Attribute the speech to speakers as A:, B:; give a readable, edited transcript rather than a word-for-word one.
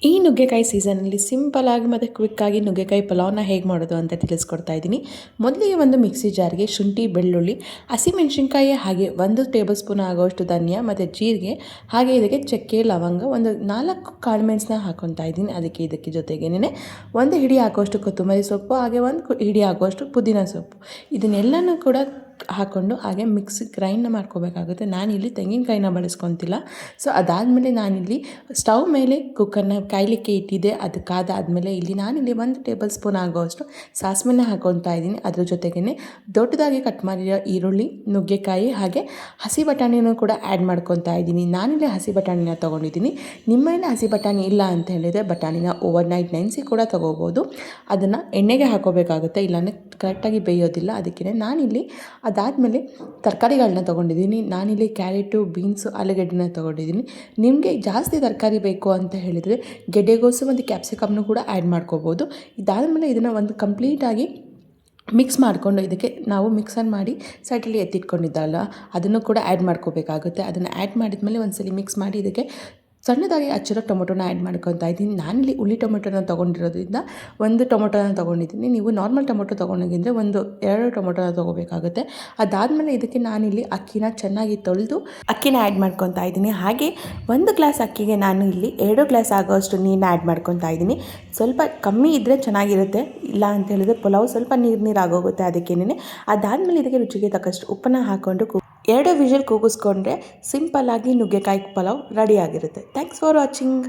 A: ಈ ನುಗ್ಗೆಕಾಯಿ ಸೀಸನಲ್ಲಿ ಸಿಂಪಲಾಗಿ ಮತ್ತು ಕ್ವಿಕ್ಕಾಗಿ ನುಗ್ಗೆಕಾಯಿ ಪಲಾವ್ನ ಹೇಗೆ ಮಾಡೋದು ಅಂತ ತಿಳಿಸ್ಕೊಡ್ತಾ ಇದ್ದೀನಿ. ಮೊದಲಿಗೆ ಒಂದು ಮಿಕ್ಸಿ ಜಾರ್ಗೆ ಶುಂಠಿ, ಬೆಳ್ಳುಳ್ಳಿ, ಹಸಿಮೆಣಸಿನ್ಕಾಯಿ ಹಾಗೆ 1 ಟೇಬಲ್ ಸ್ಪೂನ್ ಆಗೋಷ್ಟು ಧನಿಯಾ ಮತ್ತು ಜೀರಿಗೆ ಹಾಗೆ ಇದಕ್ಕೆ ಚಕ್ಕೆ, ಲವಂಗ, ಒಂದು 4 ಕಾಳುಮೆಣಸನ್ನ ಹಾಕ್ಕೊತಾ ಇದ್ದೀನಿ. ಇದಕ್ಕೆ ಜೊತೆಗೇನೆ 1 ಹಿಡಿ ಹಾಕೋಷ್ಟು ಕೊತ್ತಂಬರಿ ಸೊಪ್ಪು ಹಾಗೆ 1 ಹಿಡಿ ಹಾಕೋಷ್ಟು ಪುದೀನ ಸೊಪ್ಪು ಇದನ್ನೆಲ್ಲನೂ ಕೂಡ ಹಾಕ್ಕೊಂಡು ಹಾಗೆ ಮಿಕ್ಸಿ ಗ್ರೈಂಡ್ ಮಾಡ್ಕೋಬೇಕಾಗುತ್ತೆ. ನಾನಿಲ್ಲಿ ತೆಂಗಿನಕಾಯಿನ ಬಳಸ್ಕೊತಿಲ್ಲ. ಸೊ ಅದಾದಮೇಲೆ ನಾನಿಲ್ಲಿ ಸ್ಟವ್ ಮೇಲೆ ಕುಕ್ಕರ್ನ ಕಾಯಲಿಕ್ಕೆ ಇಟ್ಟಿದ್ದೆ. ಅದು ಕಾದಾದಮೇಲೆ ಇಲ್ಲಿ ನಾನಿಲ್ಲಿ 1 ಟೇಬಲ್ ಸ್ಪೂನ್ ಆಗೋಷ್ಟು ಸಾಸಿವೆನ ಹಾಕ್ಕೊತಾ ಇದ್ದೀನಿ. ಅದ್ರ ಜೊತೆಗೇ ದೊಡ್ಡದಾಗಿ ಕಟ್ ಮಾಡಿರೋ ಈರುಳ್ಳಿ, ನುಗ್ಗೆಕಾಯಿ ಹಾಗೆ ಹಸಿ ಬಟಾಣಿನೂ ಕೂಡ ಆ್ಯಡ್ ಮಾಡ್ಕೊತಾ ಇದ್ದೀನಿ. ನಾನಿಲ್ಲಿ ಹಸಿ ಬಟಾಣಿನ ತೊಗೊಂಡಿದ್ದೀನಿ. ನಿಮ್ಮಲ್ಲಿ ಹಸಿ ಬಟಾಣಿ ಇಲ್ಲ ಅಂತ ಹೇಳಿದರೆ ಬಟಾಣಿನ ಓವರ್ನೈಟ್ ನೆನೆಸಿ ಕೂಡ ತೊಗೋಬೋದು. ಅದನ್ನು ಎಣ್ಣೆಗೆ ಹಾಕೋಬೇಕಾಗುತ್ತೆ, ಇಲ್ಲಾಂದರೆ ಕರೆಕ್ಟಾಗಿ ಬೇಯೋದಿಲ್ಲ. ಅದಕ್ಕೆ ನಾನಿಲ್ಲಿ ಅದಾದಮೇಲೆ ತರಕಾರಿಗಳನ್ನ ತೊಗೊಂಡಿದ್ದೀನಿ. ನಾನಿಲ್ಲಿ ಕ್ಯಾರೆಟು, ಬೀನ್ಸು, ಆಲೂಗಡ್ಡೆನ ತೊಗೊಂಡಿದ್ದೀನಿ. ನಿಮಗೆ ಜಾಸ್ತಿ ತರಕಾರಿ ಬೇಕು ಅಂತ ಹೇಳಿದರೆ ಗೆಡ್ಡೆಗೋಸು ಮತ್ತು ಕ್ಯಾಪ್ಸಿಕಮ್ನು ಕೂಡ ಆ್ಯಡ್ ಮಾಡ್ಕೋಬೋದು. ಇದಾದಮೇಲೆ ಇದನ್ನು ಒಂದು ಕಂಪ್ಲೀಟಾಗಿ ಮಿಕ್ಸ್ ಮಾಡಿಕೊಂಡು ಇದಕ್ಕೆ ನಾವು ಮಿಕ್ಸರ್ ಮಾಡಿ ಸೈಡಲ್ಲಿ ಎತ್ತಿಟ್ಕೊಂಡಿದ್ದಲ್ಲ ಅದನ್ನು ಕೂಡ ಆ್ಯಡ್ ಮಾಡ್ಕೋಬೇಕಾಗುತ್ತೆ. ಅದನ್ನು ಆ್ಯಡ್ ಮಾಡಿದ್ಮೇಲೆ ಒಂದ್ಸಲಿ ಮಿಕ್ಸ್ ಮಾಡಿ ಇದಕ್ಕೆ ಸಣ್ಣದಾಗಿ ಹಚ್ಚಿರೋ ಟೊಮೊಟೊನ ಆ್ಯಡ್ ಮಾಡ್ಕೊತಾ ಇದ್ದೀನಿ. ನಾನಿಲ್ಲಿ ಹುಳಿ ಟೊಮೊಟೊನ ತೊಗೊಂಡಿರೋದ್ರಿಂದ 1 ಟೊಮೊಟೊನ ತೊಗೊಂಡಿದ್ದೀನಿ. ನೀವು ನಾರ್ಮಲ್ ಟೊಮೊಟೊ ತೊಗೊಂಡೋಗಿದ್ದರೆ 2 ಟೊಮೊಟೊನ ತೊಗೋಬೇಕಾಗುತ್ತೆ. ಅದಾದಮೇಲೆ ಇದಕ್ಕೆ ನಾನಿಲ್ಲಿ ಅಕ್ಕಿನ ಚೆನ್ನಾಗಿ ತೊಳೆದು ಅಕ್ಕಿನ ಆ್ಯಡ್ ಮಾಡ್ಕೊತಾ ಇದ್ದೀನಿ. ಹಾಗೆ 1 ಗ್ಲಾಸ್ ಅಕ್ಕಿಗೆ ನಾನು ಇಲ್ಲಿ 2 ಗ್ಲಾಸ್ ಆಗೋಷ್ಟು ನೀರನ್ನ ಆ್ಯಡ್ ಮಾಡ್ಕೊತಾ ಇದ್ದೀನಿ. ಸ್ವಲ್ಪ ಕಮ್ಮಿ ಇದ್ದರೆ ಚೆನ್ನಾಗಿರುತ್ತೆ, ಇಲ್ಲ ಅಂತ ಹೇಳಿದರೆ ಪಲಾವ್ ಸ್ವಲ್ಪ ನೀರು ಆಗೋಗುತ್ತೆ. ಅದಕ್ಕೇನೆ ಅದಾದಮೇಲೆ ಇದಕ್ಕೆ ರುಚಿಗೆ ತಕ್ಕಷ್ಟು ಉಪ್ಪನ್ನು ಹಾಕ್ಕೊಂಡು 2 ವಿಷಲ್ ಕೂಗಿಸ್ಕೊಂಡ್ರೆ ಸಿಂಪಲ್ಲಾಗಿ ನುಗ್ಗೆಕಾಯಿ ಪಲಾವ್ ರೆಡಿಯಾಗಿರುತ್ತೆ. Thanks for watching.